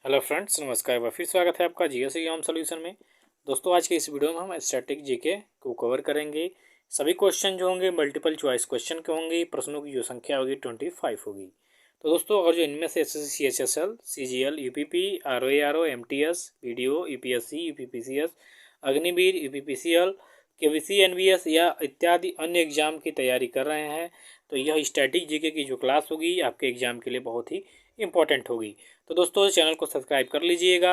Hello friends, नमस्कार। एक बार फिर स्वागत है आपका जीएस एग्जाम सॉल्यूशन में। दोस्तों, आज के इस वीडियो में हम स्टैटिक जीके को कवर करेंगे। सभी क्वेश्चन जो होंगे मल्टीपल चॉइस क्वेश्चन के होंगे। प्रश्नों की जो संख्या होगी 25 होगी। तो दोस्तों, अगर जो इनमें से SSC, CHSL, CGL, UPP, RO, MTS, PDO, UPSC, UPPCS, Agniveer, UPPCL, KVC, NVS या इत्यादि अन्य एग्जाम की तैयारी कर रहे हैं, तो यह स्टैटिक जीके की जो क्लास होगी आपके एग्जाम के लिए बहुत ही इंपॉर्टेंट होगी। तो दोस्तों, चैनल को सब्सक्राइब कर लीजिएगा।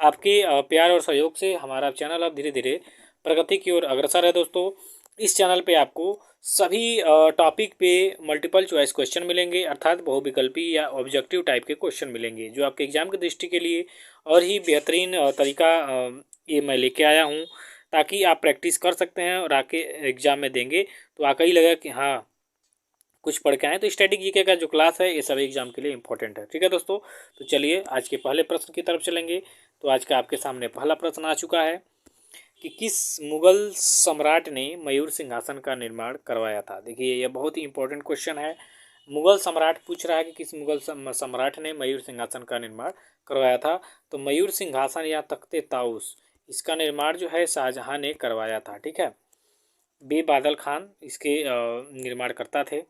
आपके प्यार और सहयोग से हमारा चैनल अब धीरे धीरे प्रगति की ओर अग्रसर है। दोस्तों, इस चैनल पे आपको सभी टॉपिक पे मल्टीपल चॉइस क्वेश्चन मिलेंगे, अर्थात बहुविकल्पी या ऑब्जेक्टिव टाइप के क्वेश्चन मिलेंगे, जो आपके एग्जाम की दृष्टि के लिए और ही बेहतरीन तरीका ये मैं लेके आया हूँ, ताकि आप प्रैक्टिस कर सकते हैं और आके एग्ज़ाम में देंगे तो वाकई लगेगा कि हाँ, कुछ पढ़ के आए। तो स्टैटिक जीके का जो क्लास है ये सभी एग्जाम के लिए इंपॉर्टेंट है। ठीक है दोस्तों, तो चलिए आज के पहले प्रश्न की तरफ चलेंगे। तो आज का आपके सामने पहला प्रश्न आ चुका है कि किस मुगल सम्राट ने मयूर सिंहासन का निर्माण करवाया था। देखिए, यह बहुत ही इंपॉर्टेंट क्वेश्चन है। मुगल सम्राट पूछ रहा है कि किस मुगल सम्राट ने मयूर सिंहासन का निर्माण करवाया था। तो मयूर सिंहासन या तख्ते ताउस, इसका निर्माण जो है शाहजहां ने करवाया था। ठीक है, बेबादल खान इसके निर्माण करता थे।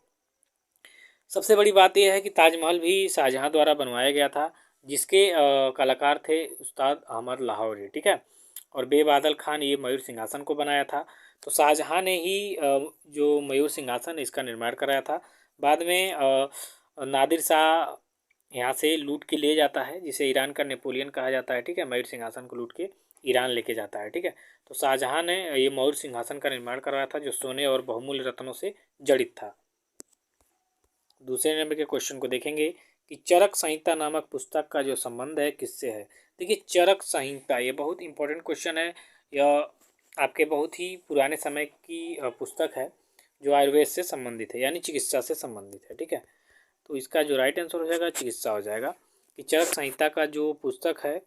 सबसे बड़ी बात यह है कि ताजमहल भी शाहजहां द्वारा बनवाया गया था, जिसके कलाकार थे उस्ताद अहमद लाहौरी। ठीक है, और बेबादल खान ये मयूर सिंहासन को बनाया था। तो शाहजहां ने ही जो मयूर सिंहासन इसका निर्माण कराया था। बाद में नादिर शाह यहाँ से लूट के ले जाता है, जिसे ईरान का नेपोलियन कहा जाता है। ठीक है, मयूर सिंहासन को लूट के ईरान लेके जाता है। ठीक है, तो शाहजहां ने ये मयूर सिंहासन का निर्माण करवाया था, जो सोने और बहुमूल्य रत्नों से जड़ित था। दूसरे नंबर के क्वेश्चन को देखेंगे कि चरक संहिता नामक पुस्तक का जो संबंध है किससे है। देखिए, चरक संहिता ये बहुत इंपॉर्टेंट क्वेश्चन है। यह आपके बहुत ही पुराने समय की पुस्तक है, जो आयुर्वेद से संबंधित है, यानी चिकित्सा से संबंधित है। ठीक है, तो इसका जो राइट आंसर हो जाएगा चिकित्सा हो जाएगा, कि चरक संहिता का जो पुस्तक है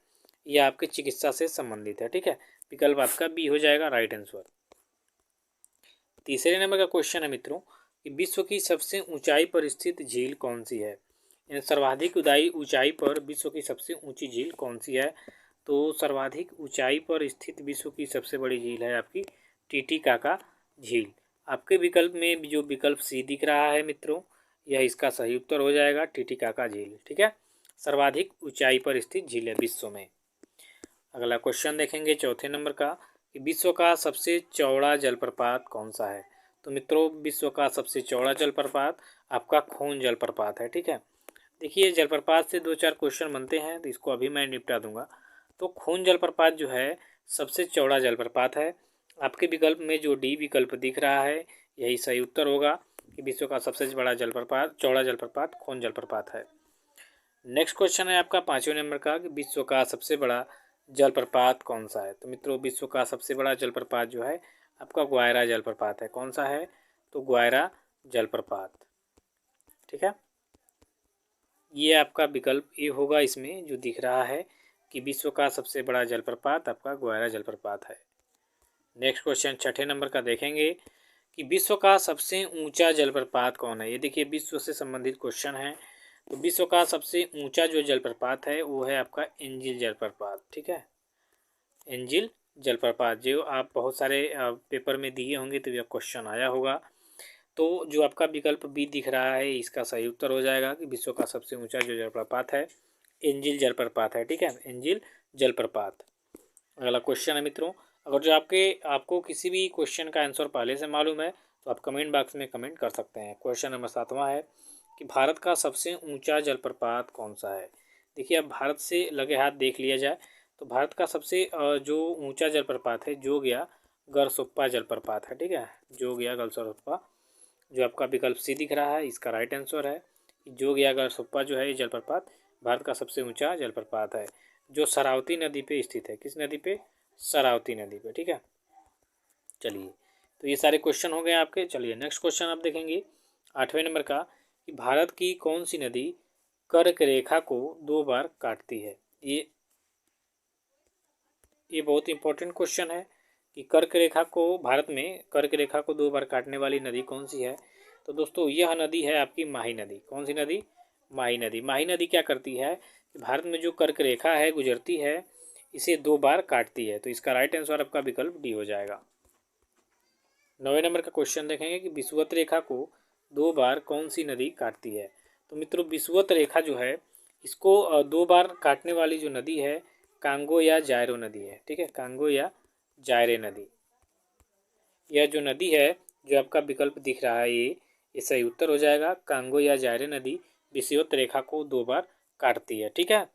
यह आपके चिकित्सा से संबंधित है। ठीक है, विकल्प आपका बी हो जाएगा राइट आंसर। तीसरे नंबर का क्वेश्चन है मित्रों कि विश्व की सबसे ऊंचाई पर स्थित झील कौन सी है। यानी सर्वाधिक ऊंचाई पर विश्व की सबसे ऊंची झील कौन सी है। तो सर्वाधिक ऊंचाई पर स्थित विश्व की सबसे बड़ी झील है आपकी टिटिकाका झील। आपके विकल्प में जो विकल्प सी दिख रहा है मित्रों, यह इसका सही उत्तर हो जाएगा, टिटिकाका झील। ठीक है, सर्वाधिक ऊंचाई पर स्थित झील है विश्व में। अगला क्वेश्चन देखेंगे चौथे नंबर का कि विश्व का सबसे चौड़ा जलप्रपात कौन सा है। तो मित्रों, विश्व का सबसे चौड़ा जलप्रपात आपका खून जलप्रपात है। ठीक है, देखिए जलप्रपात से दो चार क्वेश्चन बनते हैं, तो इसको अभी मैं निपटा दूंगा। तो खून जलप्रपात जो है सबसे चौड़ा जलप्रपात है। आपके विकल्प में जो डी विकल्प दिख रहा है यही सही उत्तर होगा, कि विश्व का सबसे बड़ा जलप्रपात, चौड़ा जलप्रपात खून जलप्रपात है। नेक्स्ट क्वेश्चन है आपका पाँचवें नंबर का कि विश्व का सबसे बड़ा जलप्रपात कौन सा है। तो मित्रों, विश्व का सबसे बड़ा जलप्रपात जो है आपका ग्वायरा जलप्रपात है। कौन सा है, तो ग्वायरा जलप्रपात। ठीक है, ये आपका विकल्प ए होगा इसमें जो दिख रहा है, कि विश्व का सबसे बड़ा जलप्रपात आपका ग्वायरा जलप्रपात है। नेक्स्ट क्वेश्चन छठे नंबर का देखेंगे कि विश्व का सबसे ऊंचा जलप्रपात कौन है। ये देखिए विश्व से संबंधित क्वेश्चन है। तो विश्व का सबसे ऊंचा जो जलप्रपात है वो है आपका एंजिल जलप्रपात। ठीक है, एंजिल जलप्रपात, जो आप बहुत सारे पेपर में दिए होंगे तो यह क्वेश्चन आया होगा। तो जो आपका विकल्प बी दिख रहा है इसका सही उत्तर हो जाएगा, कि विश्व का सबसे ऊंचा जो जलप्रपात है एंजिल जलप्रपात है। ठीक है, एंजिल जलप्रपात। अगला क्वेश्चन है मित्रों, अगर जो आपको किसी भी क्वेश्चन का आंसर पहले से मालूम है तो आप कमेंट बॉक्स में कमेंट कर सकते हैं। क्वेश्चन नंबर 7वां है कि भारत का सबसे ऊंचा जलप्रपात कौन सा है। देखिए, अब भारत से लगे हाथ देख लिया जाए तो भारत का सबसे जो ऊंचा जलप्रपात है जोगिया गरसोप्पा जलप्रपात है। ठीक है, जोगिया गरसोप्पा, जो आपका विकल्प सी दिख रहा है इसका राइट आंसर है। जोगिया गरसोप्पा जो है ये जलप्रपात भारत का सबसे ऊंचा जलप्रपात है, जो शरावती नदी पे स्थित है। किस नदी पे, शरावती नदी पे। ठीक है, चलिए, तो ये सारे क्वेश्चन हो गए आपके। चलिए नेक्स्ट क्वेश्चन आप देखेंगे 8वें नंबर का कि भारत की कौन सी नदी कर्क रेखा को 2 बार काटती है। ये बहुत इंपॉर्टेंट क्वेश्चन है कि कर्क रेखा को, भारत में कर्क रेखा को 2 बार काटने वाली नदी कौन सी है। तो दोस्तों, यह नदी है आपकी माही नदी। कौन सी नदी, माही नदी। माही नदी क्या करती है भारत में जो कर्क रेखा है गुजरती है इसे 2 बार काटती है। तो इसका राइट आंसर आपका विकल्प डी हो जाएगा। 9वें नंबर का क्वेश्चन देखेंगे कि विषुवत रेखा को 2 बार कौन सी नदी काटती है। तो मित्रों विषुवत रेखा जो है इसको 2 बार काटने वाली जो नदी है कांगो या जायरो नदी है। ठीक है, कांगो या जायरे नदी, यह जो नदी है जो आपका विकल्प दिख रहा है ये सही उत्तर हो जाएगा। कांगो या जायरे नदी विषुवत रेखा को 2 बार काटती है। ठीक है,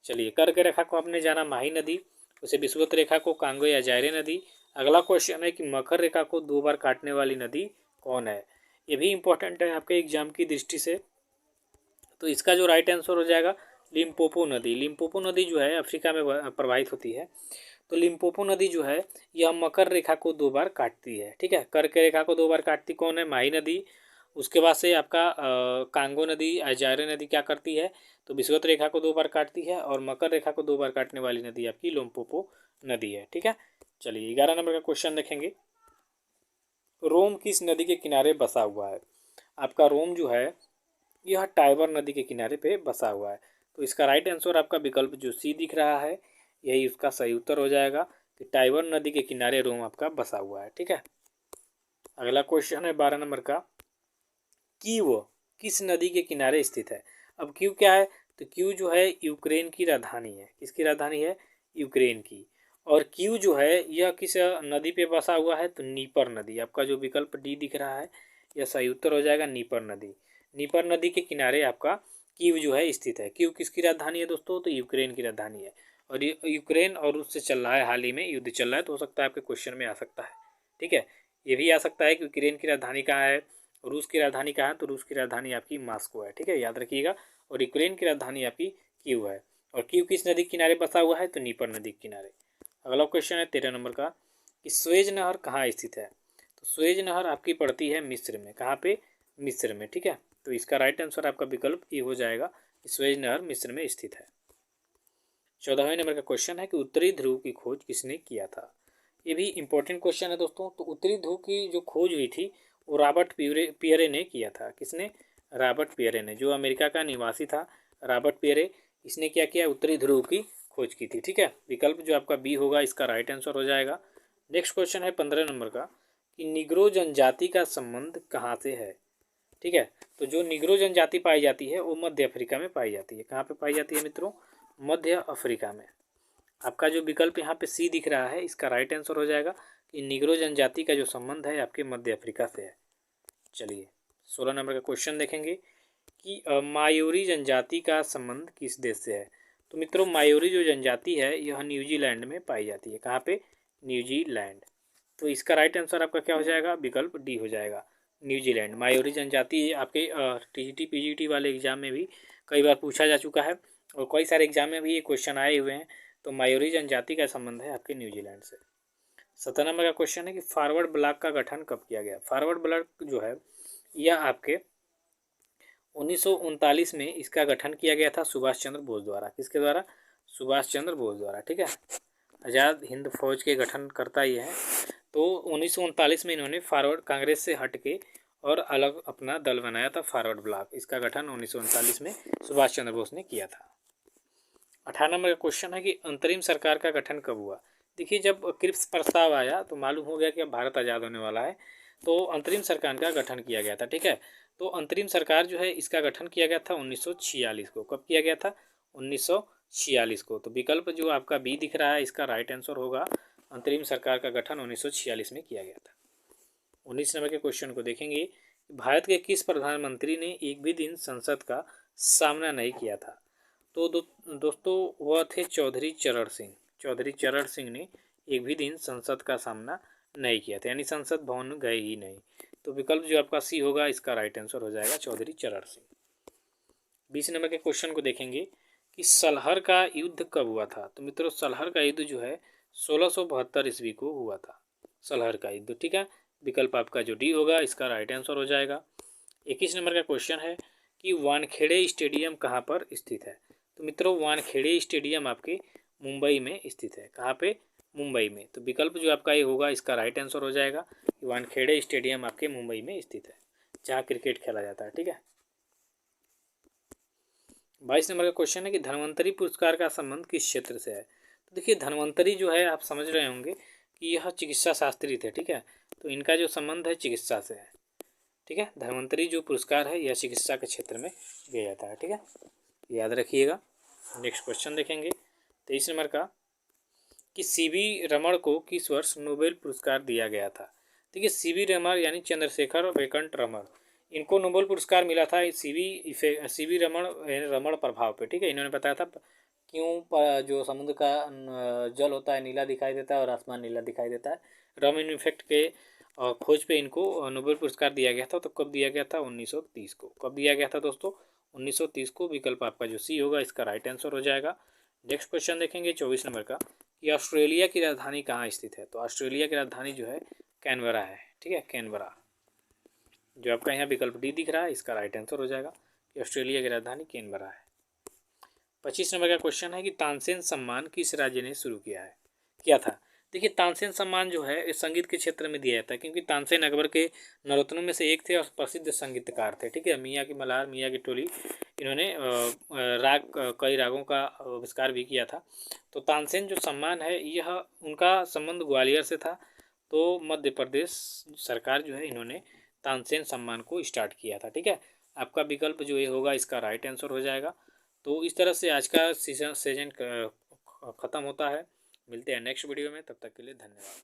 चलिए कर्क रेखा को आपने जाना माही नदी, उसे विषुवत रेखा को कांगो या जायरे नदी। अगला क्वेश्चन है कि मकर रेखा को 2 बार काटने वाली नदी कौन है। ये भी इंपॉर्टेंट है आपके एग्जाम की दृष्टि से। तो इसका जो राइट आंसर हो जाएगा लिम्पोपो नदी। लिम्पोपो नदी जो है अफ्रीका में प्रवाहित होती है। तो लिम्पोपो नदी जो है यह मकर रेखा को 2 बार काटती है। ठीक है, कर्क रेखा को 2 बार काटती कौन है, माही नदी। उसके बाद से आपका कांगो नदी जायरे नदी क्या करती है, तो विषुवत रेखा को 2 बार काटती है। और मकर रेखा को 2 बार काटने वाली नदी आपकी लिम्पोपो नदी है। ठीक है, चलिए 11 नंबर का क्वेश्चन देखेंगे। रोम किस नदी के किनारे बसा हुआ है। आपका रोम जो है यह टाइबर नदी के किनारे पे बसा हुआ है। तो इसका राइट आंसर आपका विकल्प जो सी दिख रहा है यही उसका सही उत्तर हो जाएगा कि टाइबर नदी के किनारे रोम आपका बसा हुआ है। ठीक है, अगला क्वेश्चन है 12 नंबर का। कीव किस नदी के किनारे स्थित है। अब कीव क्या है, तो कीव जो है यूक्रेन की राजधानी है। किसकी राजधानी है, यूक्रेन की। और कीव जो है यह किस नदी पे बसा हुआ है, तो नीपर नदी। आपका जो विकल्प डी दिख रहा है यह सही उत्तर हो जाएगा नीपर नदी। नीपर नदी के किनारे आपका कीव जो है स्थित है। कीव किसकी राजधानी है दोस्तों, तो यूक्रेन की राजधानी है। और यूक्रेन और रूस से चल रहा है, हाल ही में युद्ध चल रहा है, तो हो सकता है आपके क्वेश्चन में आ सकता है। ठीक है, ये भी आ सकता है कि यूक्रेन की राजधानी कहाँ है, रूस की राजधानी कहाँ है, तो रूस की राजधानी आपकी मॉस्को है। ठीक है, याद रखिएगा। और यूक्रेन की राजधानी आपकी कीव है। और कीव किस नदी के किनारे बसा हुआ है, तो नीपर नदी के किनारे। अगला क्वेश्चन है 13 नंबर का कि स्वेज नहर कहाँ स्थित है। तो स्वेज नहर आपकी पड़ती है मिस्र में। कहाँ पे, मिस्र में। ठीक है, तो इसका राइट आंसर आपका विकल्प ये हो जाएगा, स्वेज नहर मिस्र में स्थित है। 14वें नंबर का क्वेश्चन है कि उत्तरी ध्रुव की खोज किसने किया था। ये भी इंपॉर्टेंट क्वेश्चन है दोस्तों। तो उत्तरी ध्रुव की जो खोज हुई थी वो रॉबर्ट पियरे ने किया था। किसने, रॉबर्ट पियरे ने, जो अमेरिका का निवासी था रॉबर्ट पियरे, इसने क्या किया, उत्तरी ध्रुव की खोज की थी। ठीक है, विकल्प जो आपका बी होगा इसका राइट आंसर हो जाएगा। नेक्स्ट क्वेश्चन है 15 नंबर का कि निग्रो जनजाति का संबंध कहाँ से है। ठीक है, तो जो निग्रो जनजाति पाई जाती है वो मध्य अफ्रीका में पाई जाती है। कहाँ पे पाई जाती है मित्रों, मध्य अफ्रीका में। आपका जो विकल्प यहाँ पे सी दिख रहा है इसका राइट आंसर हो जाएगा कि निग्रो जनजाति का जो संबंध है आपके मध्य अफ्रीका से है। चलिए 16 नंबर का क्वेश्चन देखेंगे कि मायोरी जनजाति का संबंध किस देश से है। तो मित्रों मायोरी जो जनजाति है यह न्यूजीलैंड में पाई जाती है। कहाँ पे, न्यूजीलैंड। तो इसका राइट आंसर आपका क्या हो जाएगा, विकल्प डी हो जाएगा, न्यूजीलैंड। मायोरी जनजाति आपके टीजीटी पीजीटी वाले एग्जाम में भी कई बार पूछा जा चुका है और कई सारे एग्जाम में भी ये क्वेश्चन आए हुए हैं। तो मायोरी जनजाति का संबंध है आपके न्यूजीलैंड से। 17 नंबर का क्वेश्चन है कि फॉरवर्ड ब्लॉक का गठन कब किया गया। फॉरवर्ड ब्लॉक जो है यह आपके 1939 में इसका गठन किया गया था सुभाष चंद्र बोस द्वारा। किसके द्वारा, सुभाष चंद्र बोस द्वारा। ठीक है, आज़ाद हिंद फौज के गठन करता ये है। तो 1939 में इन्होंने फॉरवर्ड कांग्रेस से हट के और अलग अपना दल बनाया था फॉरवर्ड ब्लॉक। इसका गठन 1939 में सुभाष चंद्र बोस ने किया था। 18 नंबर का क्वेश्चन है कि अंतरिम सरकार का गठन कब हुआ। देखिए जब क्रिप्स प्रस्ताव आया तो मालूम हो गया कि अब भारत आज़ाद होने वाला है, तो अंतरिम सरकार का गठन किया गया था। ठीक है, तो अंतरिम सरकार जो है इसका गठन किया गया था 1946 को। कब किया गया था, 1946 को। तो विकल्प जो आपका बी दिख रहा है इसका राइट आंसर होगा, अंतरिम सरकार का गठन 1946 में किया गया था। 19 नंबर के क्वेश्चन को देखेंगे, भारत के किस प्रधानमंत्री ने एक भी दिन संसद का सामना नहीं किया था। तो दोस्तों वह थे चौधरी चरण सिंह। चौधरी चरण सिंह ने एक भी दिन संसद का सामना नहीं किया था, यानी संसद भवन गए ही नहीं। तो विकल्प जो आपका सी होगा इसका राइट आंसर हो जाएगा चौधरी चरण सिंह। 20 नंबर के क्वेश्चन को देखेंगे कि सलहर का युद्ध कब हुआ था। तो मित्रों सलहर का युद्ध जो है 1672 ईस्वी को हुआ था, सलहर का युद्ध। ठीक है, विकल्प आपका जो डी होगा इसका राइट आंसर हो जाएगा। 21 नंबर का क्वेश्चन है कि वानखेड़े स्टेडियम कहाँ पर स्थित है। तो मित्रों वानखेड़े स्टेडियम आपके मुंबई में स्थित है। कहाँ पे, मुंबई में। तो विकल्प जो आपका ये होगा इसका राइट आंसर हो जाएगा कि वानखेड़े स्टेडियम आपके मुंबई में स्थित है, जहाँ क्रिकेट खेला जाता है। ठीक है, 22 नंबर का क्वेश्चन है कि धन्वंतरी पुरस्कार का संबंध किस क्षेत्र से है। तो देखिए धन्वंतरी जो है आप समझ रहे होंगे कि यह चिकित्सा शास्त्री थे, ठीक है। तो इनका जो संबंध है चिकित्सा से है, ठीक है। धन्वंतरी जो पुरस्कार है यह चिकित्सा के क्षेत्र में दिया जाता है, ठीक है, याद रखिएगा। नेक्स्ट क्वेश्चन देखेंगे 23 नंबर का कि सीवी रमण को किस वर्ष नोबेल पुरस्कार दिया गया था। देखिए सीवी रमण यानी चंद्रशेखर वेंकट रमण, इनको नोबेल पुरस्कार मिला था सीवी रमण रमण प्रभाव पे, ठीक है। इन्होंने बताया था क्यों जो समुद्र का जल होता है नीला दिखाई देता है और आसमान नीला दिखाई देता है। रमन इफेक्ट के खोज पे इनको नोबेल पुरस्कार दिया गया था। तो कब दिया गया था? 1930 को। कब दिया गया था दोस्तों? 1930 को। विकल्प आपका जो सी होगा इसका राइट आंसर हो जाएगा। नेक्स्ट क्वेश्चन देखेंगे 24 नंबर का कि ऑस्ट्रेलिया की राजधानी कहाँ स्थित है। तो ऑस्ट्रेलिया की राजधानी जो है कैनबरा है, ठीक है, कैनबरा। जो आपका यहाँ विकल्प डी दिख रहा है इसका राइट आंसर हो जाएगा कि ऑस्ट्रेलिया की राजधानी कैनबरा है। 25 नंबर का क्वेश्चन है कि तानसेन सम्मान किस राज्य ने शुरू किया था। देखिए तानसेन सम्मान जो है इस संगीत के क्षेत्र में दिया जाता है क्योंकि तानसेन अकबर के नवरत्नों में से एक थे और प्रसिद्ध संगीतकार थे, ठीक है। मियाँ की मल्हार, मियाँ की टोली, इन्होंने कई रागों का आविष्कार भी किया था। तो तानसेन जो सम्मान है यह उनका संबंध ग्वालियर से था। तो मध्य प्रदेश सरकार जो है इन्होंने तानसेन सम्मान को स्टार्ट किया था, ठीक है। आपका विकल्प जो ये होगा इसका राइट आंसर हो जाएगा। तो इस तरह से आज का सीजन ख़त्म होता है। मिलते हैं नेक्स्ट वीडियो में, तब तक के लिए धन्यवाद।